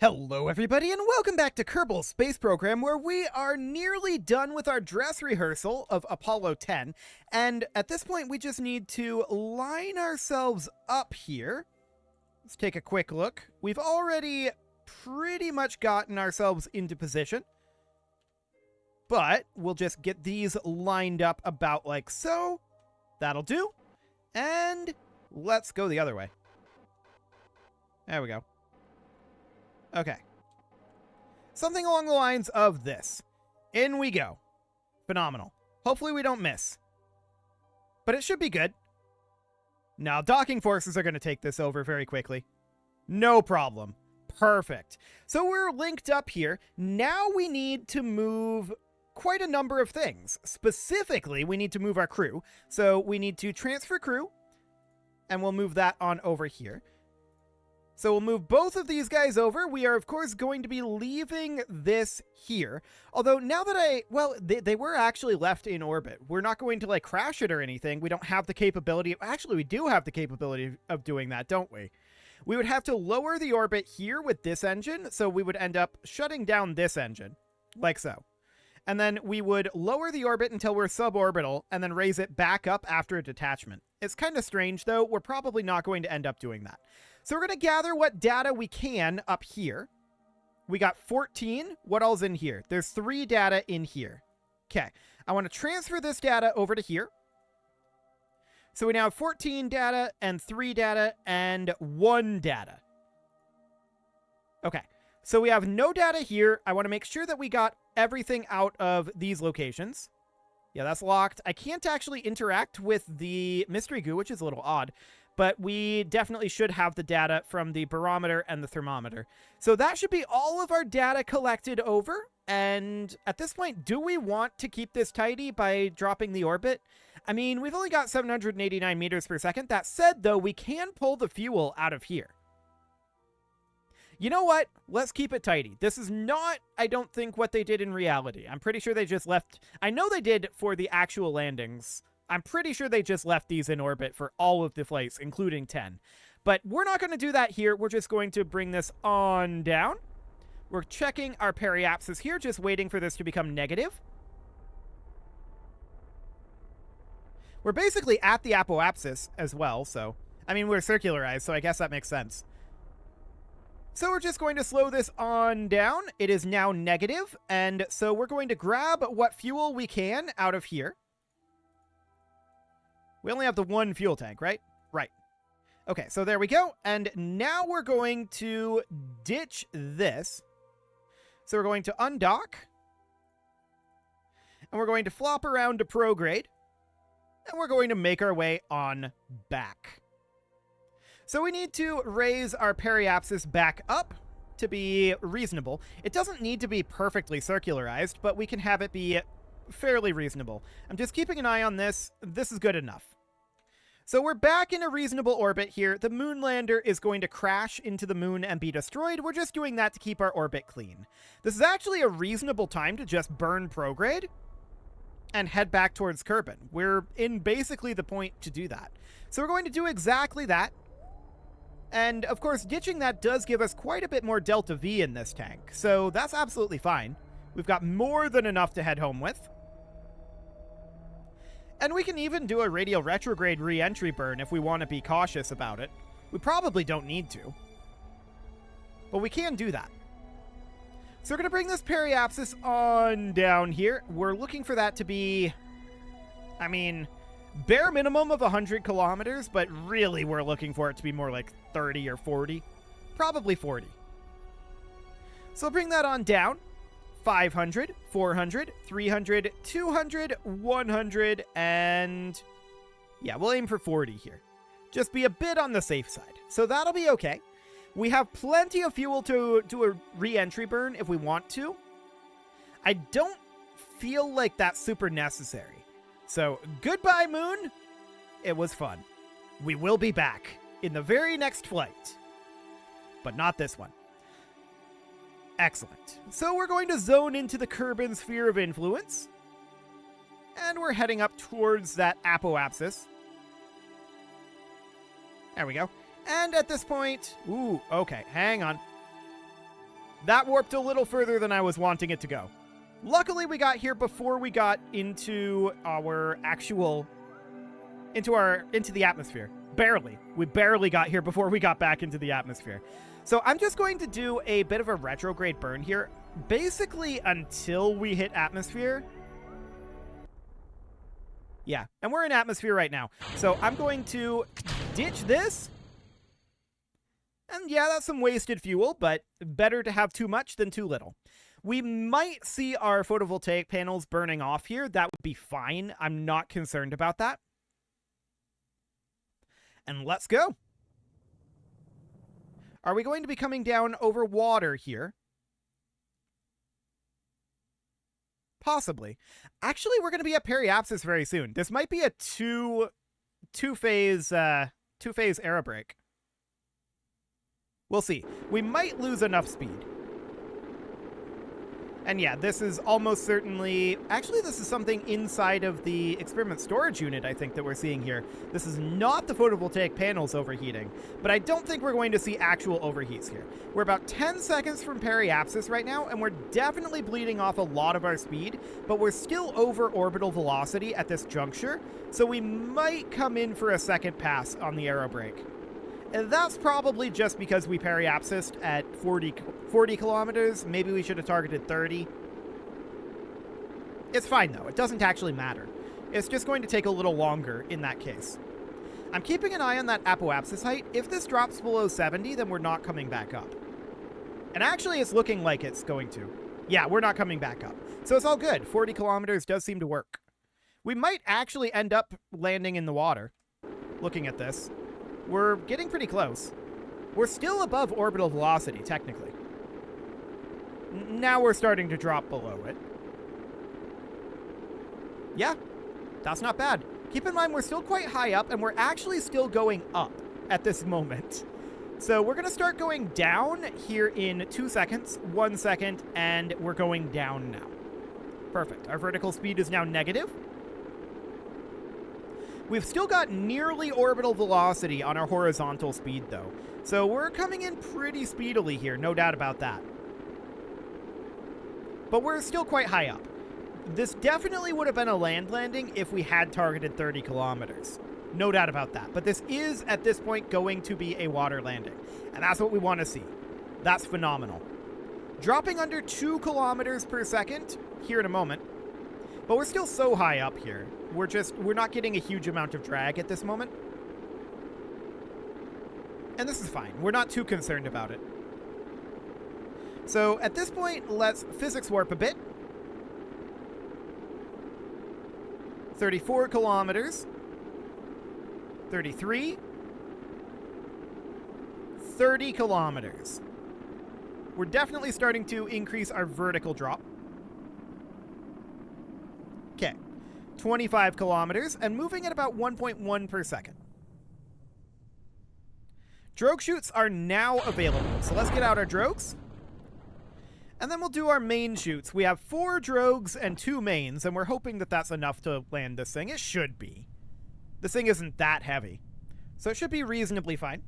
Hello everybody and welcome back to Kerbal's space program, where we are nearly done with our dress rehearsal of Apollo 10, and at this point we just need to line ourselves up here. Let's take a quick look. We've already pretty much gotten ourselves into position, but we'll just get these lined up about like so. That'll do. And let's go the other way. There we go. Okay. Something along the lines of this. In we go. Phenomenal. Hopefully we don't miss. But it should be good. Now, docking forces are going to take this over very quickly. No problem. Perfect. So we're linked up here. Now we need to move quite a number of things. Specifically, we need to move our crew. So we need to transfer crew. And we'll move that on over here. So we'll move both of these guys over. We are, of course, going to be leaving this here. Although, now that they were actually left in orbit. We're not going to, like, crash it or anything. We don't have the capability. Actually, we do have the capability of doing that, don't we? We would have to lower the orbit here with this engine, so we would end up shutting down this engine, like so. And then we would lower the orbit until we're suborbital, and then raise it back up after a detachment. It's kind of strange, though. We're probably not going to end up doing that. So we're going to gather what data we can up here. We got 14. What all's in here? There's 3 data in here. Okay. I want to transfer this data over to here. So we now have 14 data and 3 data and 1 data. Okay. So we have no data here. I want to make sure that we got everything out of these locations. Yeah, that's locked. I can't actually interact with the mystery goo, which is a little odd. But we definitely should have the data from the barometer and the thermometer. So that should be all of our data collected over. And at this point, do we want to keep this tidy by dropping the orbit? I mean, we've only got 789 meters per second. That said, though, we can pull the fuel out of here. You know what? Let's keep it tidy. This is not, I don't think, what they did in reality. I'm pretty sure they just left... I know they did for the actual landings. I'm pretty sure they just left these in orbit for all of the flights, including 10. But we're not going to do that here. We're just going to bring this on down. We're checking our periapsis here, just waiting for this to become negative. We're basically at the apoapsis as well, so... I mean, we're circularized, so I guess that makes sense. So we're just going to slow this on down. It is now negative, and so we're going to grab what fuel we can out of here. We only have the 1 fuel tank, right? Right. Okay, so there we go. And now we're going to ditch this. So we're going to undock. And we're going to flop around to prograde. And we're going to make our way on back. So we need to raise our periapsis back up to be reasonable. It doesn't need to be perfectly circularized, but we can have it be fairly reasonable. I'm just keeping an eye on this. This is good enough. So we're back in a reasonable orbit here. The moon lander is going to crash into the moon and be destroyed. We're just doing that to keep our orbit clean. This is actually a reasonable time to just burn prograde and head back towards Kerbal. We're in basically the point to do that. So we're going to do exactly that. And of course, ditching that does give us quite a bit more delta V in this tank. So that's absolutely fine. We've got more than enough to head home with. And we can even do a radial retrograde reentry burn if we want to be cautious about it. We probably don't need to, but we can do that. So we're going to bring this periapsis on down here. We're looking for that to be, I mean, bare minimum of 100 kilometers, but really we're looking for it to be more like 30 or 40. Probably 40. So bring that on down. 500, 400, 300, 200, 100, and... yeah, we'll aim for 40 here. Just be a bit on the safe side. So that'll be okay. We have plenty of fuel to do a re-entry burn if we want to. I don't feel like that's super necessary. So, goodbye, Moon. It was fun. We will be back in the very next flight. But not this one. Excellent. So we're going to zone into the Kerbal sphere of influence. And we're heading up towards that apoapsis. There we go. And at this point... ooh, okay, hang on. That warped a little further than I was wanting it to go. Luckily, we got here before we got into our actual... into the atmosphere. Barely. We barely got here before we got back into the atmosphere. So I'm just going to do a bit of a retrograde burn here, basically until we hit atmosphere. Yeah, and we're in atmosphere right now. So I'm going to ditch this. And yeah, that's some wasted fuel, but better to have too much than too little. We might see our photovoltaic panels burning off here. That would be fine. I'm not concerned about that. And let's go. Are we going to be coming down over water here? Possibly. Actually, we're going to be at periapsis very soon. This might be a two-phase aerobrake. We'll see. We might lose enough speed. And yeah, this is almost certainly... Actually, this is something inside of the experiment storage unit, I think, that we're seeing here. This is not the photovoltaic panels overheating, but I don't think we're going to see actual overheats here. We're about 10 seconds from periapsis right now, and we're definitely bleeding off a lot of our speed, but we're still over orbital velocity at this juncture, so we might come in for a second pass on the aerobrake. And that's probably just because we periapsised at 40 kilometers. Maybe we should have targeted 30. It's fine, though. It doesn't actually matter. It's just going to take a little longer in that case. I'm keeping an eye on that apoapsis height. If this drops below 70, then we're not coming back up. And actually, it's looking like it's going to. Yeah, we're not coming back up. So it's all good. 40 kilometers does seem to work. We might actually end up landing in the water, looking at this. We're getting pretty close. We're still above orbital velocity, technically. Now we're starting to drop below it. Yeah, that's not bad. Keep in mind, we're still quite high up, and we're actually still going up at this moment. So we're going to start going down here in 2 seconds, 1 second, and we're going down now. Perfect. Our vertical speed is now negative. We've still got nearly orbital velocity on our horizontal speed, though. So we're coming in pretty speedily here, no doubt about that. But we're still quite high up. This definitely would have been a land landing if we had targeted 30 kilometers. No doubt about that. But this is, at this point, going to be a water landing. And that's what we want to see. That's phenomenal. Dropping under 2 kilometers per second here in a moment. But we're still so high up here. We're not getting a huge amount of drag at this moment. And this is fine. We're not too concerned about it. So at this point, let's physics warp a bit. 34 kilometers. 33. 30 kilometers. We're definitely starting to increase our vertical drop. Okay. 25 kilometers, and moving at about 1.1 per second. Drogue chutes are now available, so let's get out our drogues. And then we'll do our main chutes. We have 4 drogues and 2 mains, and we're hoping that that's enough to land this thing. It should be. This thing isn't that heavy, so it should be reasonably fine.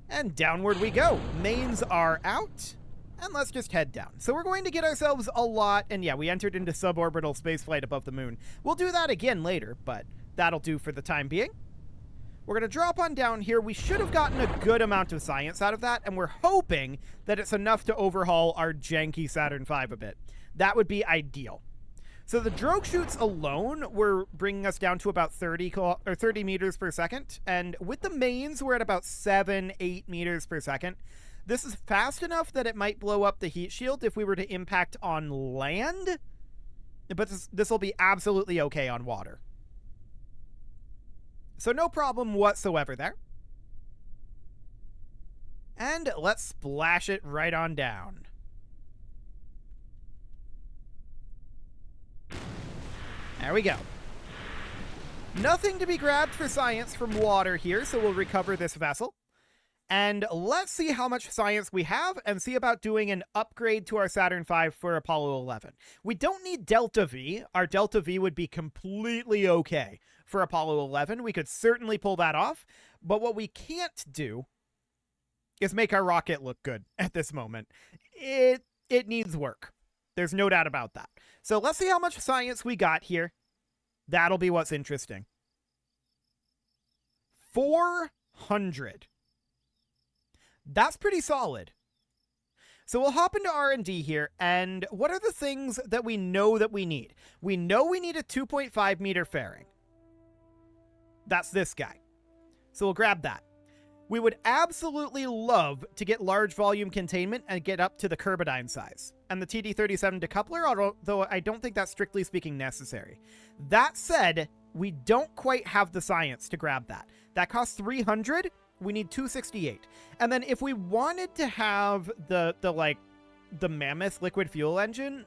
And downward we go. Mains are out. And let's just head down. So we're going to get ourselves a lot, and yeah, we entered into suborbital spaceflight above the moon. We'll do that again later, but that'll do for the time being. We're going to drop on down here. We should have gotten a good amount of science out of that, and we're hoping that it's enough to overhaul our janky Saturn V a bit. That would be ideal. So the drogue chutes alone were bringing us down to about 30 meters per second, and with the mains, we're at about 7-8 meters per second. This is fast enough that it might blow up the heat shield if we were to impact on land, but this will be absolutely okay on water. So no problem whatsoever there. And let's splash it right on down. There we go. Nothing to be grabbed for science from water here, so we'll recover this vessel. And let's see how much science we have and see about doing an upgrade to our Saturn V for Apollo 11. We don't need Delta V. Our Delta V would be completely okay for Apollo 11. We could certainly pull that off. But what we can't do is make our rocket look good at this moment. It needs work. There's no doubt about that. So let's see how much science we got here. That'll be what's interesting. 400. That's pretty solid. So we'll hop into R&D here, and what are the things that we know that we need? We know we need a 2.5 meter fairing. That's this guy. So we'll grab that. We would absolutely love to get large volume containment and get up to the Kerbal size. And the TD-37 decoupler, although I don't think that's strictly speaking necessary. That said, we don't quite have the science to grab that. That costs 300. We need 268. And then if we wanted to have the mammoth liquid fuel engine,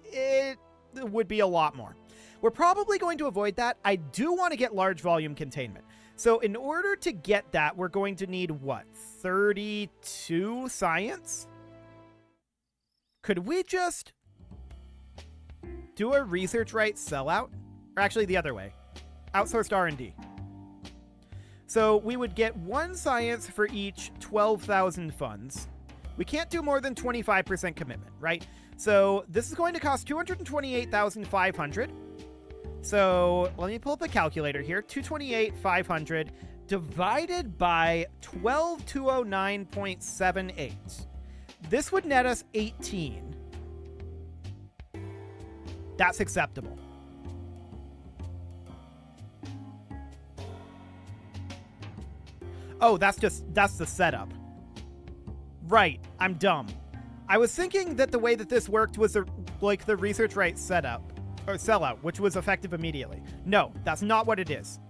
it would be a lot more. We're probably going to avoid that. I do want to get large volume containment. So in order to get that, we're going to need what? 32 science? Could we just do a research rights sellout? Or actually the other way. Outsourced R&D. So we would get 1 science for each 12,000 funds. We can't do more than 25% commitment, right? So this is going to cost 228,500. So let me pull up a calculator here. 228,500 divided by 12,209.78. This would net us 18. That's acceptable. Oh, that's the setup. Right, I'm dumb. I was thinking that the way that this worked was the research rights setup. Or sellout, which was effective immediately. No, that's not what it is.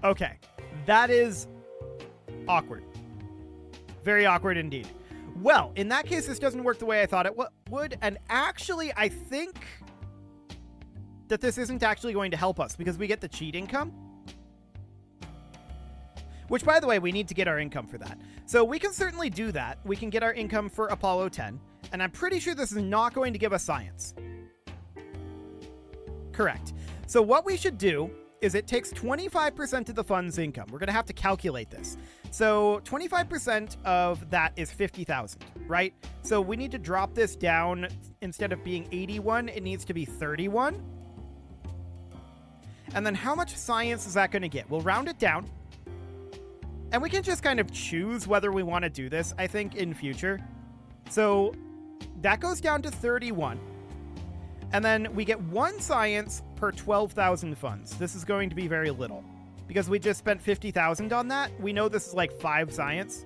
Okay, that is awkward. Very awkward indeed. Well, in that case, this doesn't work the way I thought it would, and actually, I think that this isn't actually going to help us because we get the cheat income. Which, by the way, we need to get our income for that. So we can certainly do that. We can get our income for Apollo 10, and I'm pretty sure this is not going to give us science. Correct. So what we should do is it takes 25% of the fund's income. We're going to have to calculate this. So 25% of that is 50,000, right? So we need to drop this down. Instead of being 81, it needs to be 31. And then how much science is that going to get? We'll round it down. And we can just kind of choose whether we want to do this, I think, in future. So that goes down to 31. And then we get 1 science per 12,000 funds. This is going to be very little because we just spent 50,000 on that. We know this is like 5 science.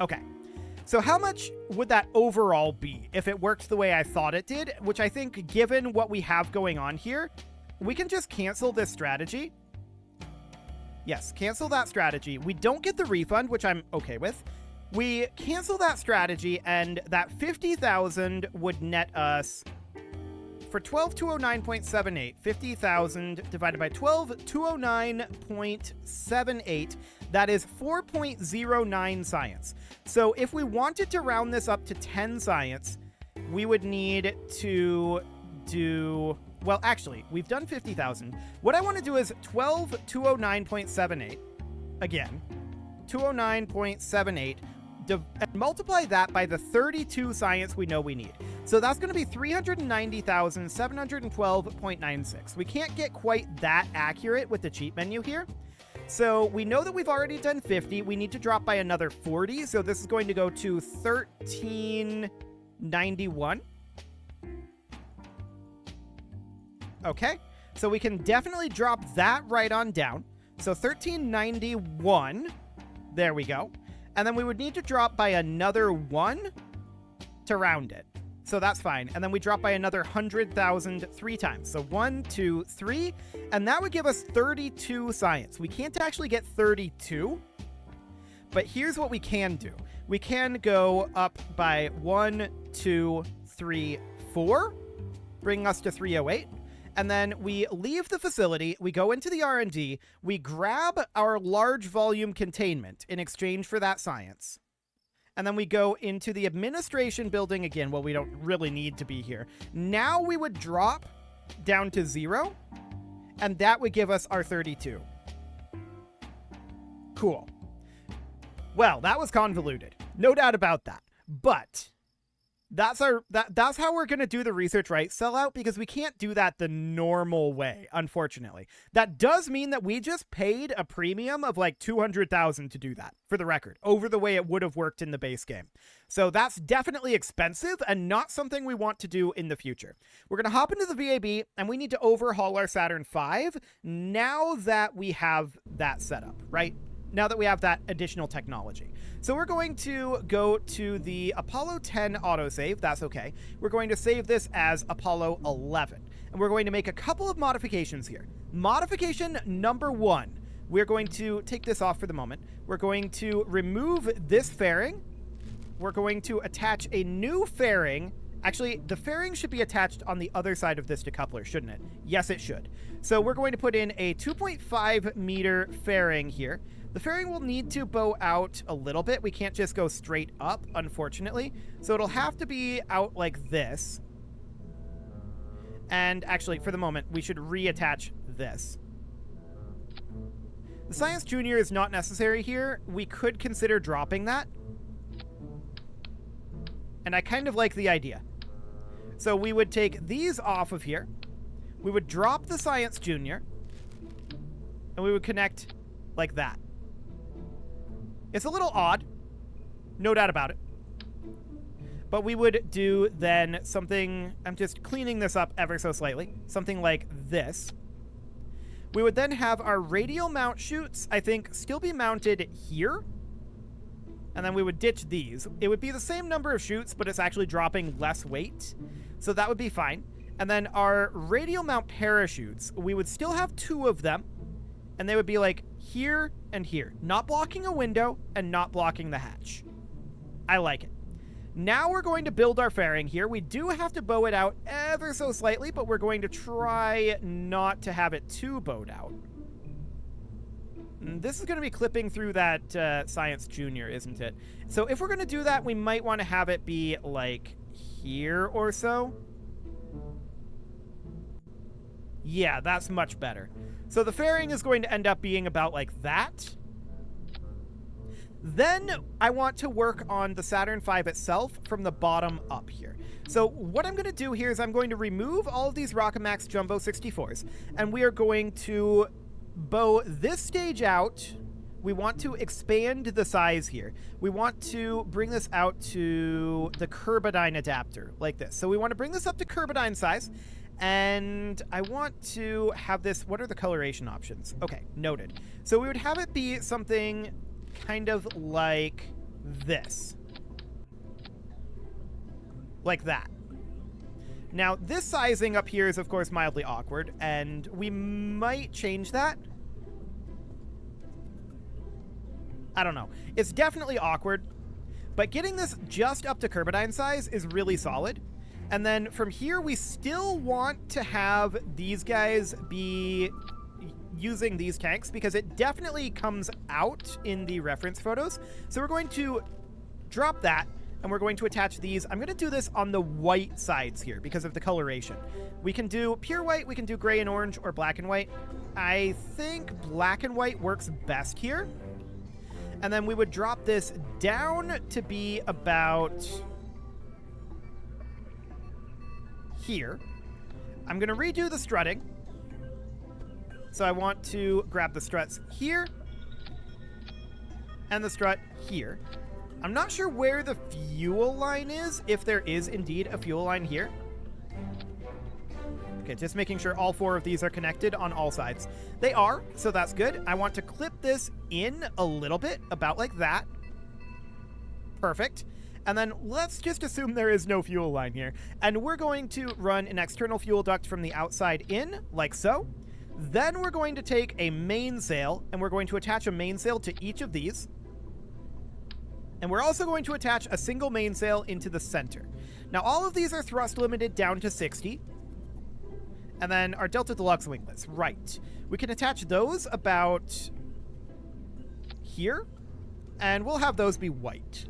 Okay. So how much would that overall be if it worked the way I thought it did? Which I think, given what we have going on here, we can just cancel this strategy. Yes, cancel that strategy. We don't get the refund, which I'm okay with. We cancel that strategy, and that 50,000 would net us for 12,209.78. 50,000 divided by 12,209.78. That is 4.09 science. So if we wanted to round this up to 10 science, we would need to do... Well, actually, we've done 50,000. What I want to do is 12,209.78. Again, 209.78. And multiply that by the 32 science we know we need. So that's going to be 390,712.96. We can't get quite that accurate with the cheat menu here. So we know that we've already done 50. We need to drop by another 40. So this is going to go to 1391. Okay. So we can definitely drop that right on down. So 1391. There we go. And then we would need to drop by another 1 to round it. So that's fine. And then we drop by another 100,000 3 times. So 1, 2, 3. And that would give us 32 science. We can't actually get 32. But here's what we can do. We can go up by 1, 2, 3, 4. Bringing us to 308. And then we leave the facility, we go into the R&D, we grab our large volume containment in exchange for that science. And then we go into the administration building again. Well, we don't really need to be here. Now we would drop down to 0, and that would give us our 32. Cool. Well, that was convoluted. No doubt about that. But that's how we're going to do the research right sellout, because we can't do that the normal way, unfortunately. That does mean that we just paid a premium of like 200,000 to do that, for the record, over the way it would have worked in the base game. So that's definitely expensive and not something we want to do in the future. We're going to hop into the VAB and we need to overhaul our Saturn V now that we have that set up, right? Now that we have that additional technology. So we're going to go to the Apollo 10 autosave. That's okay. We're going to save this as Apollo 11. And we're going to make a couple of modifications here. Modification number 1. We're going to take this off for the moment. We're going to remove this fairing. We're going to attach a new fairing. Actually, the fairing should be attached on the other side of this decoupler, shouldn't it? Yes, it should. So we're going to put in a 2.5 meter fairing here. The fairing will need to bow out a little bit. We can't just go straight up, unfortunately. So it'll have to be out like this. And actually, for the moment, we should reattach this. The Science Junior is not necessary here. We could consider dropping that. And I kind of like the idea. So we would take these off of here. We would drop the Science Junior. And we would connect like that. It's a little odd, no doubt about it. But we would do then something, I'm just cleaning this up ever so slightly, something like this. We would then have our radial mount chutes, I think, still be mounted here. And then we would ditch these. It would be the same number of chutes, but it's actually dropping less weight. So that would be fine. And then our radial mount parachutes, we would still have 2 of them. And they would be like here and here. Not blocking a window and not blocking the hatch. I like it. Now we're going to build our fairing here. We do have to bow it out ever so slightly, but we're going to try not to have it too bowed out. This is going to be clipping through that Science Junior, isn't it? So if we're going to do that, we might want to have it be like here or so. Yeah, that's much better. So the fairing is going to end up being about like that. Then I want to work on the Saturn V itself from the bottom up here. So what I'm going to do here is I'm going to remove all of these Rockamax Jumbo 64s, and we are going to bow this stage out. We want to expand the size here. We want to bring this out to the Kerbal adapter like this. So we want to bring this up to Kerbal size. And I want to have this, what are the coloration options? Okay, noted. So we would have it be something kind of like this. Like that. Now, this sizing up here is, of course, mildly awkward, and we might change that. I don't know. It's definitely awkward, but getting this just up to Kerbal size is really solid. And then from here, we still want to have these guys be using these tanks because it definitely comes out in the reference photos. So we're going to drop that and we're going to attach these. I'm going to do this on the white sides here because of the coloration. We can do pure white, we can do gray and orange, or black and white. I think black and white works best here. And then we would drop this down to be about here. I'm going to redo the strutting. So I want to grab the struts here and the strut here. I'm not sure where the fuel line is, if there is indeed a fuel line here. Okay, just making sure all 4 of these are connected on all sides. They are, so that's good. I want to clip this in a little bit, about like that. Perfect. And then let's just assume there is no fuel line here. And we're going to run an external fuel duct from the outside in, like so. Then we're going to take a mainsail, and we're going to attach a mainsail to each of these. And we're also going to attach a single mainsail into the center. Now, all of these are thrust limited down to 60. And then our Delta Deluxe winglets, right. We can attach those about here, and we'll have those be white.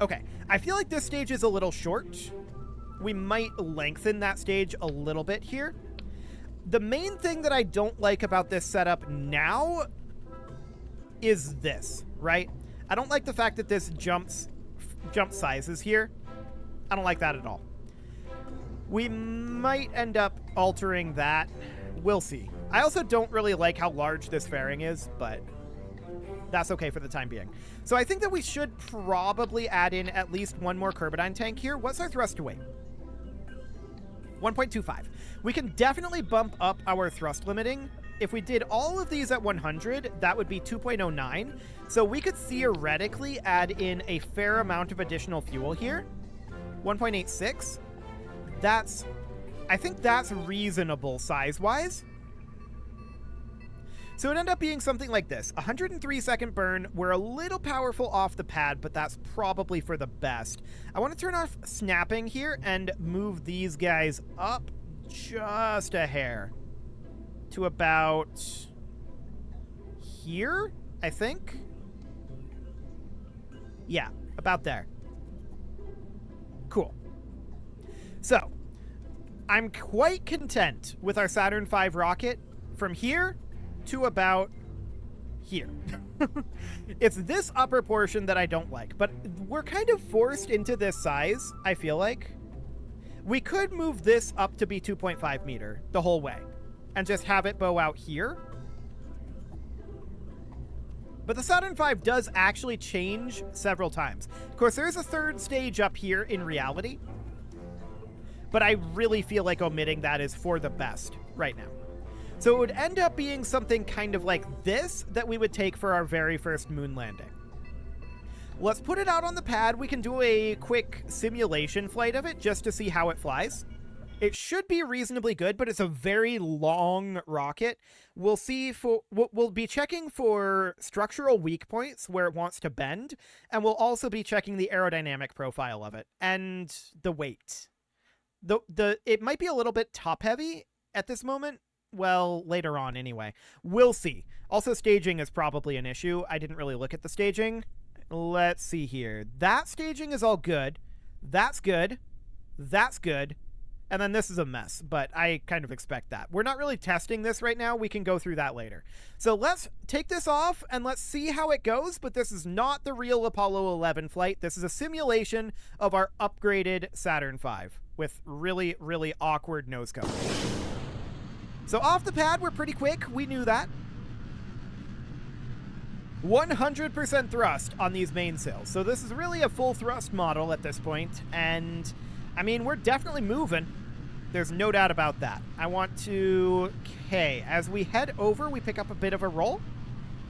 Okay, I feel like this stage is a little short. We might lengthen that stage a little bit here. The main thing that I don't like about this setup now is this, right? I don't like the fact that this jump sizes here. I don't like that at all. We might end up altering that. We'll see. I also don't really like how large this fairing is, but that's okay for the time being. So I think that we should probably add in at least one more Kerbal tank here. What's our thrust to weight? 1.25. We can definitely bump up our thrust limiting. If we did all of these at 100, that would be 2.09. So we could theoretically add in a fair amount of additional fuel here. 1.86. I think that's reasonable size-wise. So it ended up being something like this. 103-second burn. We're a little powerful off the pad, but that's probably for the best. I want to turn off snapping here and move these guys up just a hair to about here, I think. Yeah, about there. Cool. So, I'm quite content with our Saturn V rocket from here to about here. It's this upper portion that I don't like, but we're kind of forced into this size, I feel like. We could move this up to be 2.5 meter the whole way and just have it bow out here. But the Saturn V does actually change several times. Of course, there is a third stage up here in reality, but I really feel like omitting that is for the best right now. So it would end up being something kind of like this that we would take for our very first moon landing. Let's put it out on the pad. We can do a quick simulation flight of it just to see how it flies. It should be reasonably good, but it's a very long rocket. We'll be checking for structural weak points where it wants to bend, and we'll also be checking the aerodynamic profile of it and the weight. It might be a little bit top heavy at this moment. Well, later on anyway. We'll see. Also, staging is probably an issue. I didn't really look at the staging. Let's see here. That staging is all good. That's good. That's good. And then this is a mess, but I kind of expect that. We're not really testing this right now. We can go through that later. So let's take this off and let's see how it goes, but this is not the real Apollo 11 flight. This is a simulation of our upgraded Saturn V with really, really awkward nose coverage. So off the pad, we're pretty quick. We knew that. 100% thrust on these mainsails. So this is really a full thrust model at this point. And, I mean, we're definitely moving. There's no doubt about that. I want to... Okay, as we head over, we pick up a bit of a roll.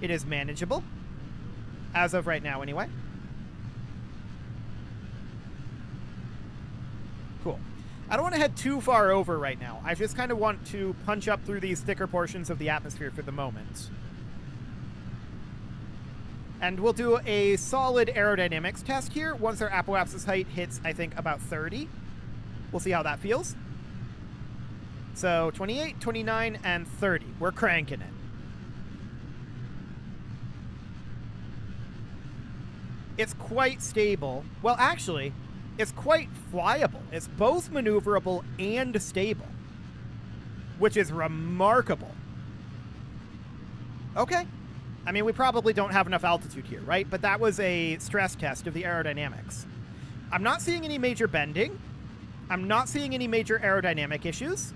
It is manageable. As of right now, anyway. Cool. I don't want to head too far over right now. I just kind of want to punch up through these thicker portions of the atmosphere for the moment. And we'll do a solid aerodynamics test here once our apoapsis height hits, I think, about 30. We'll see how that feels. So 28, 29, and 30. We're cranking it. It's quite stable. Well, actually, it's quite flyable. It's both maneuverable and stable, which is remarkable. Okay. I mean, we probably don't have enough altitude here, right? But that was a stress test of the aerodynamics. I'm not seeing any major bending. I'm not seeing any major aerodynamic issues.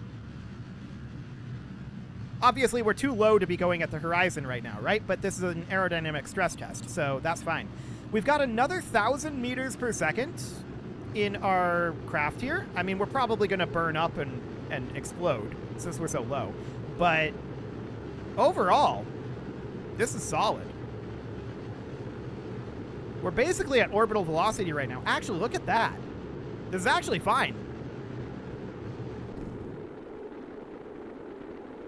Obviously, we're too low to be going at the horizon right now, right? But this is an aerodynamic stress test, so that's fine. We've got another 1,000 meters per second in our craft here. I mean, we're probably going to burn up and explode since we're so low. But overall, this is solid. We're basically at orbital velocity right now. Actually, look at that. This is actually fine.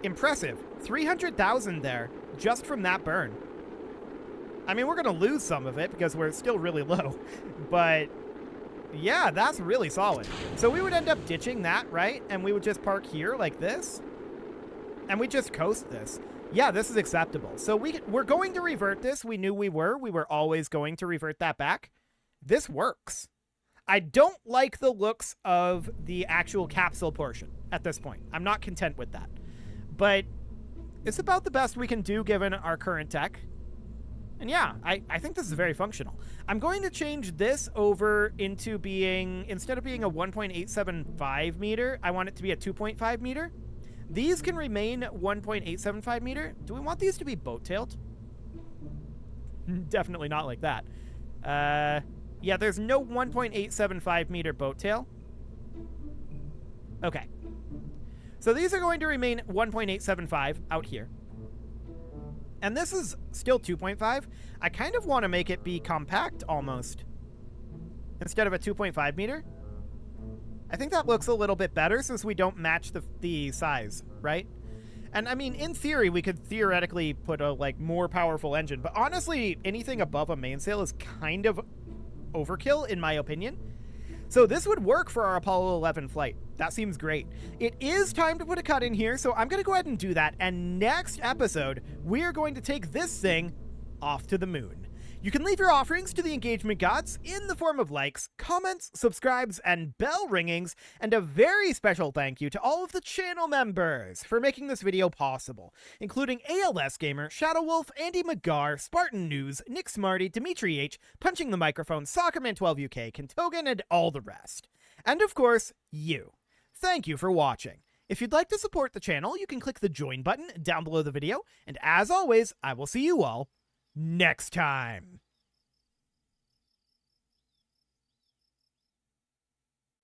Impressive. 300,000 there just from that burn. I mean, we're going to lose some of it because we're still really low. But yeah, that's really solid. So we would end up ditching that, right? And we would just park here like this. And we just coast this. Yeah, this is acceptable. So we're going to revert this. We knew we were. We were always going to revert that back. This works. I don't like the looks of the actual capsule portion at this point. I'm not content with that. but it's about the best we can do given our current tech. And yeah, I think this is very functional. I'm going to change this over into being, instead of being a 1.875 meter, I want it to be a 2.5 meter. These can remain 1.875 meter. Do we want these to be boat-tailed? Definitely not like that. Yeah, there's no 1.875 meter boat tail. Okay. So these are going to remain 1.875 out here. And this is still 2.5. I kind of want to make it be compact almost, instead of a 2.5 meter. I think that looks a little bit better since we don't match the size, right? And I mean, in theory, we could theoretically put a more powerful engine, but honestly, anything above a mainsail is kind of overkill in my opinion. So this would work for our Apollo 11 flight. That seems great. It is time to put a cut in here, so I'm going to go ahead and do that. And next episode, we are going to take this thing off to the moon. You can leave your offerings to the engagement gods in the form of likes, comments, subscribes, and bell ringings, and a very special thank you to all of the channel members for making this video possible, including ALS Gamer, Shadow Wolf, Andy McGar, Spartan News, Nick Smarty, Dimitri H, Punching the Microphone, Soccerman12UK, Kentogan, and all the rest. And of course, you. Thank you for watching. If you'd like to support the channel, you can click the join button down below the video, and as always, I will see you all next time.